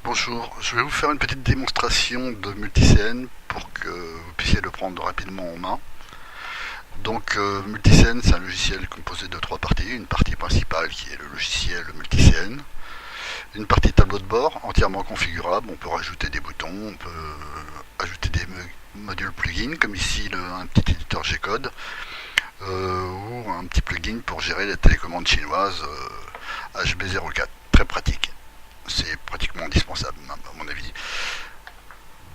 Bonjour, je vais vous faire une petite démonstration de multiscène pour que vous puissiez le prendre rapidement en main. Donc multiscène, c'est un logiciel composé de trois parties. Une partie principale qui est le logiciel multiscène, une partie tableau de bord entièrement configurable. On peut rajouter des boutons, on peut ajouter des modules plugins comme ici un petit éditeur G-code ou un petit plugin pour gérer les télécommandes chinoises HB04. Très pratique. C'est pratiquement indispensable à mon avis.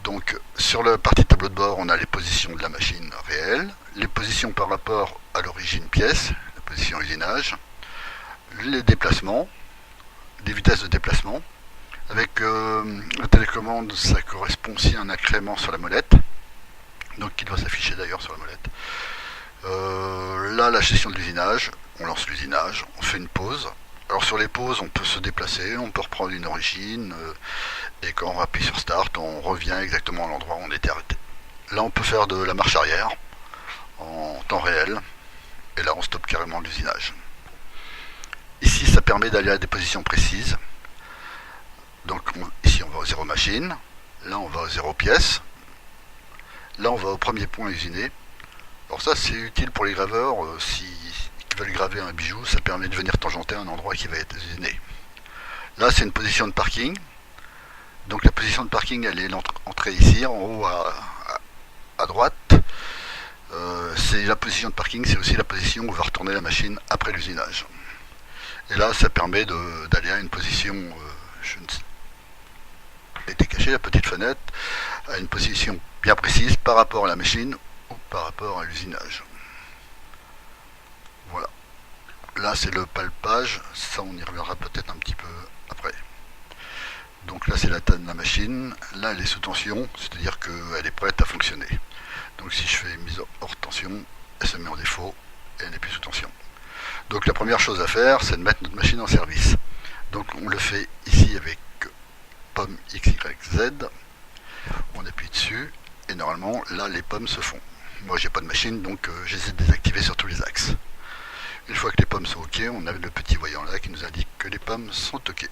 Donc sur la partie tableau de bord, on a les positions de la machine réelle, les positions par rapport à l'origine pièce, la position usinage, les déplacements, des vitesses de déplacement. Avec la télécommande, ça correspond aussi à un incrément sur la molette, donc qui doit s'afficher d'ailleurs sur la molette. Là, la gestion de l'usinage, on lance l'usinage, on fait une pause. Alors sur les pauses, on peut se déplacer, on peut reprendre une origine, et quand on appuie sur Start, on revient exactement à l'endroit où on était arrêté. Là, on peut faire de la marche arrière en temps réel, et là, on stoppe carrément l'usinage. Ici, ça permet d'aller à des positions précises. Donc ici, on va au 0 machine, là, on va au 0 pièce, là, on va au premier point usiné. Alors ça, c'est utile pour les graveurs, si veulent graver un bijou, ça permet de venir tangenter un endroit qui va être usiné. Là, c'est une position de parking. Donc la position de parking, elle est l'entrée ici, en haut à droite. C'est la position de parking, c'est aussi la position où va retourner la machine après l'usinage. Et là, ça permet d'aller à une position, je ne sais, elle était cachée, la petite fenêtre, à une position bien précise par rapport à la machine ou par rapport à l'usinage. Voilà. Là, c'est le palpage. Ça, on y reviendra peut-être un petit peu après. Donc là, c'est la taille de la machine. Là, elle est sous tension, c'est-à-dire qu'elle est prête à fonctionner. Donc si je fais mise hors tension, elle se met en défaut et elle n'est plus sous tension. Donc la première chose à faire, c'est de mettre notre machine en service. Donc on le fait ici avec pomme XYZ. On appuie dessus et normalement, là, les pommes se font. Moi, j'ai pas de machine, donc j'essaie de désactiver sur tous les axes. Une fois que les pommes sont OK, on a le petit voyant là qui nous indique que les pommes sont OK.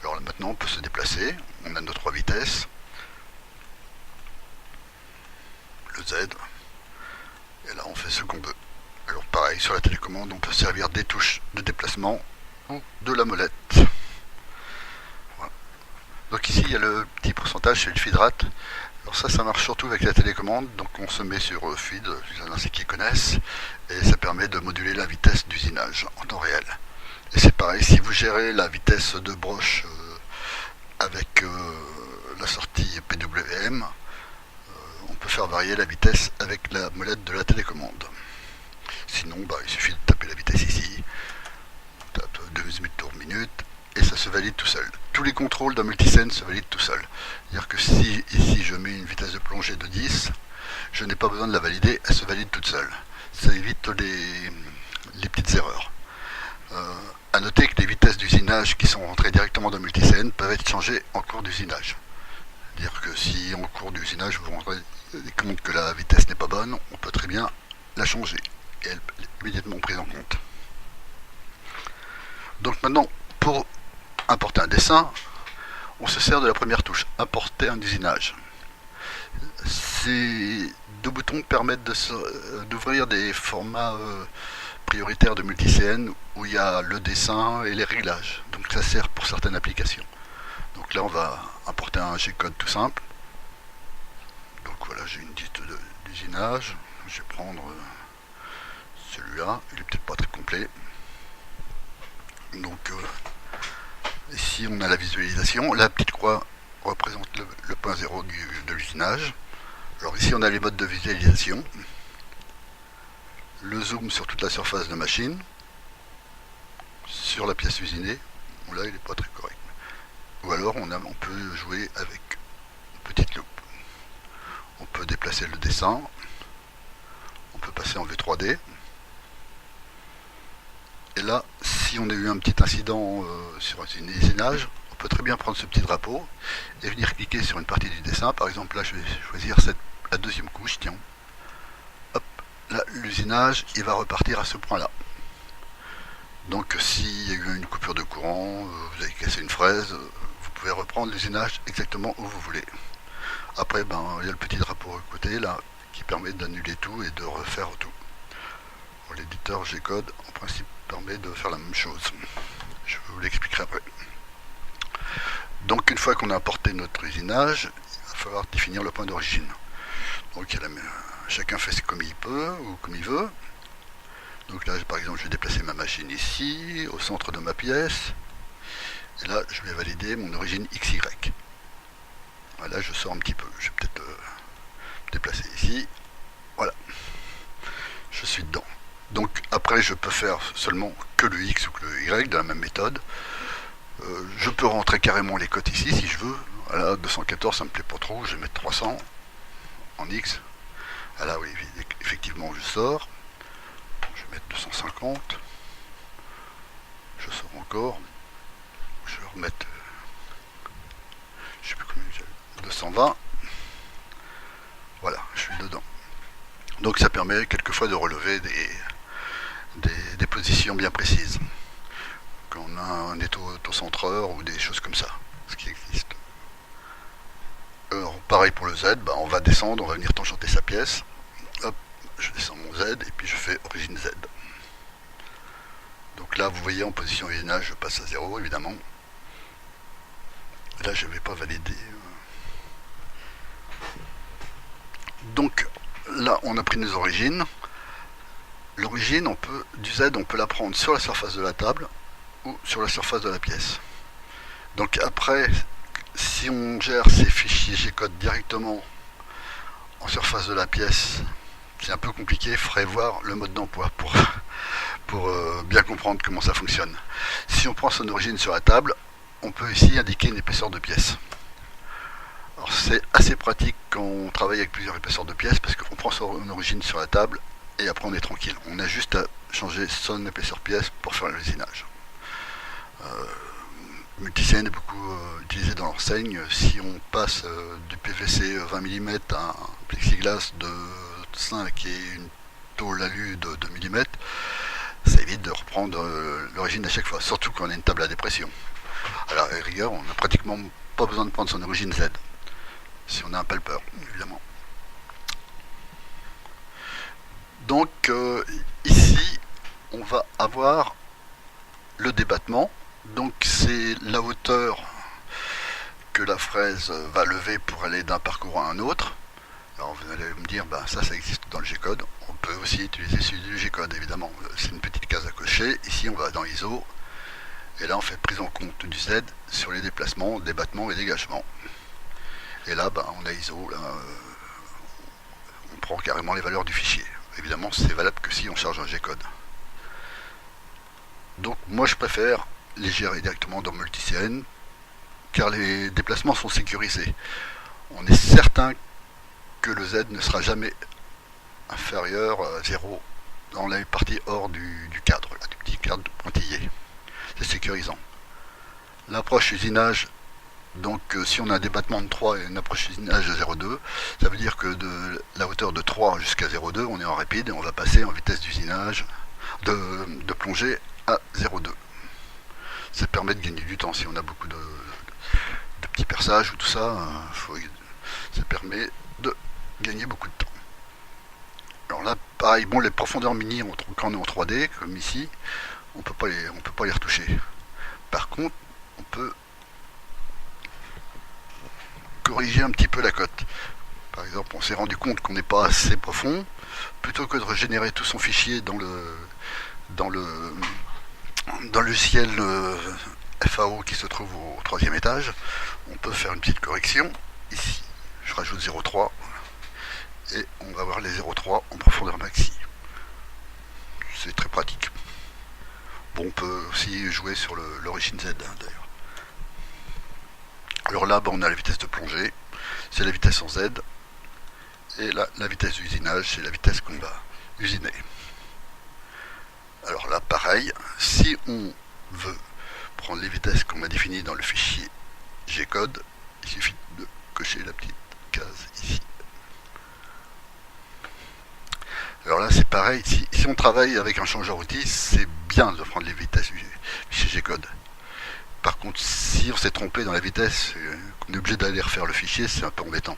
Alors là, maintenant, on peut se déplacer. On a nos trois vitesses. Le Z. Et là, on fait ce qu'on veut. Alors pareil, sur la télécommande, on peut servir des touches de déplacement ou de la molette. Voilà. Donc ici, il y a le petit pourcentage, c'est le feed rate. Alors ça marche surtout avec la télécommande, donc on se met sur feed, il y en a qui connaissent, et ça permet de moduler la vitesse d'usinage en temps réel. Et c'est pareil, si vous gérez la vitesse de broche avec la sortie PWM, on peut faire varier la vitesse avec la molette de la télécommande. Sinon, il suffit de taper la vitesse ici, on tape 2 tours minute, et ça se valide tout seul. Tous les contrôles d'un multiscène se valident tout seul. C'est-à-dire que si ici je mets une vitesse de plongée de 10, je n'ai pas besoin de la valider, elle se valide toute seule. Ça évite les petites erreurs. A noter que les vitesses d'usinage qui sont rentrées directement dans multiscène peuvent être changées en cours d'usinage. C'est-à-dire que si en cours d'usinage vous vous rendez compte que la vitesse n'est pas bonne, on peut très bien la changer et elle est immédiatement prise en compte. Donc maintenant, pour importer un dessin, on se sert de la première touche, importer un usinage. Ces deux boutons permettent d'ouvrir des formats prioritaires de multiscène où il y a le dessin et les réglages. Donc ça sert pour certaines applications. Donc là, on va importer un G-code tout simple. Donc voilà, j'ai une liste d'usinage. Je vais prendre celui-là. Il est peut-être pas très complet. Donc ici, on a la visualisation. La petite croix représente le point 0 de l'usinage. Alors ici, on a les modes de visualisation. Le zoom sur toute la surface de machine. Sur la pièce usinée. Bon, là, il n'est pas très correct. Ou alors, on peut jouer avec une petite loupe. On peut déplacer le dessin. On peut passer en vue 3D. Et là, si on a eu un petit incident sur un usinage, on peut très bien prendre ce petit drapeau et venir cliquer sur une partie du dessin. Par exemple, là, je vais choisir la deuxième couche, tiens. Hop, là, l'usinage, il va repartir à ce point-là. Donc, s'il y a eu une coupure de courant, vous avez cassé une fraise, vous pouvez pouvez reprendre l'usinage exactement où vous voulez. Après, il y a le petit drapeau à côté là qui permet d'annuler tout et de refaire tout. L'éditeur G-Code en principe permet de faire la même chose. Je vous l'expliquerai après. Donc une fois qu'on a importé notre usinage, il va falloir définir le point d'origine. Donc chacun fait comme il peut ou comme il veut. Donc là par exemple je vais déplacer ma machine ici, au centre de ma pièce. Et là je vais valider mon origine XY. Voilà, je sors un petit peu. Je vais peut-être me déplacer ici. Voilà. Je suis dedans. Donc après je peux faire seulement que le X ou que le Y de la même méthode. Je peux rentrer carrément les cotes ici si je veux. Voilà, 214 ça me plaît pas trop, je vais mettre 300 en X. Voilà, oui, effectivement je sors. Je vais mettre 250. Je sors encore. Je vais remettre, je sais plus combien j'ai, 220. Voilà, je suis dedans. Donc ça permet quelquefois de relever des positions bien précises. Quand on a un auto-centreur ou des choses comme ça, ce qui existe. Alors, pareil pour le Z, on va descendre, on va venir tangenter sa pièce. Hop, je descends mon Z et puis je fais origine Z. Donc là, vous voyez en position usinage, je passe à 0 évidemment. Là, je ne vais pas valider. Donc là, on a pris nos origines. L'origine, du Z, on peut la prendre sur la surface de la table ou sur la surface de la pièce. Donc après, si on gère ces fichiers G-code directement en surface de la pièce, c'est un peu compliqué, il faudrait voir le mode d'emploi pour bien comprendre comment ça fonctionne. Si on prend son origine sur la table, on peut ici indiquer une épaisseur de pièce. Alors c'est assez pratique quand on travaille avec plusieurs épaisseurs de pièces parce qu'on prend son origine sur la table et après on est tranquille. On a juste à changer son épaisseur pièce pour faire l'usinage. Multicène est beaucoup utilisé dans l'enseigne. Si on passe du PVC 20 mm à un plexiglas de 5 et une tôle alu de 2 mm, ça évite de reprendre l'origine à chaque fois, surtout quand on a une table à dépression. À la rigueur, on n'a pratiquement pas besoin de prendre son origine Z, si on a un palpeur, évidemment. Donc ici, on va avoir le débattement. Donc c'est la hauteur que la fraise va lever pour aller d'un parcours à un autre. Alors vous allez me dire, ça existe dans le G-code. On peut aussi utiliser celui du G-code, évidemment. C'est une petite case à cocher. Ici, on va dans ISO. Et là, on fait prise en compte du Z sur les déplacements, débattements et dégagements. Et là, on a ISO. Là, on prend carrément les valeurs du fichier. Évidemment, c'est valable que si on charge un G-code. Donc, moi, je préfère les gérer directement dans Multicn, car les déplacements sont sécurisés. On est certain que le Z ne sera jamais inférieur à 0 dans la partie hors du cadre, là, du petit cadre pointillé. C'est sécurisant. L'approche usinage, donc si on a un débattement de 3 et une approche usinage de 0,2, ça veut dire que de la hauteur de 3 jusqu'à 0,2, on est en rapide et on va passer en vitesse d'usinage, de plongée à 0,2. Ça permet de gagner du temps si on a beaucoup de petits perçages ou tout ça, ça permet de gagner beaucoup de temps. Alors là, pareil, les profondeurs mini quand on est en 3D, comme ici, on peut pas les retoucher. Par contre, on peut corriger un petit peu la cote. Par exemple, on s'est rendu compte qu'on n'est pas assez profond, plutôt que de régénérer tout son fichier dans le ciel FAO qui se trouve au 3e étage, on peut faire une petite correction ici. Je rajoute 0,3 et on va avoir les 0,3 en profondeur maxi. C'est très pratique. Bon, on peut aussi jouer sur l'origine Z d'ailleurs. Alors là, on a la vitesse de plongée, c'est la vitesse en Z, et là, la vitesse d'usinage, c'est la vitesse qu'on va usiner. Alors là, pareil, si on veut prendre les vitesses qu'on a définies dans le fichier G-code, il suffit de cocher la petite case ici. Alors là, c'est pareil, si on travaille avec un changeur outil, c'est bien de prendre les vitesses du fichier G-code. Par contre, si on s'est trompé dans la vitesse, qu'on est obligé d'aller refaire le fichier, c'est un peu embêtant.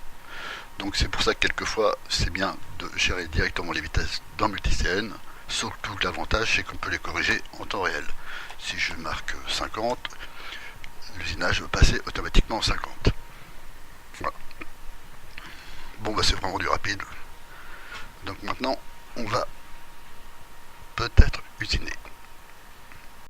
Donc c'est pour ça que quelquefois, c'est bien de gérer directement les vitesses dans Multicn. Surtout que l'avantage, c'est qu'on peut les corriger en temps réel. Si je marque 50, l'usinage va passer automatiquement en 50. Voilà. Bon, bah c'est vraiment du rapide. Donc maintenant, on va peut-être usiner.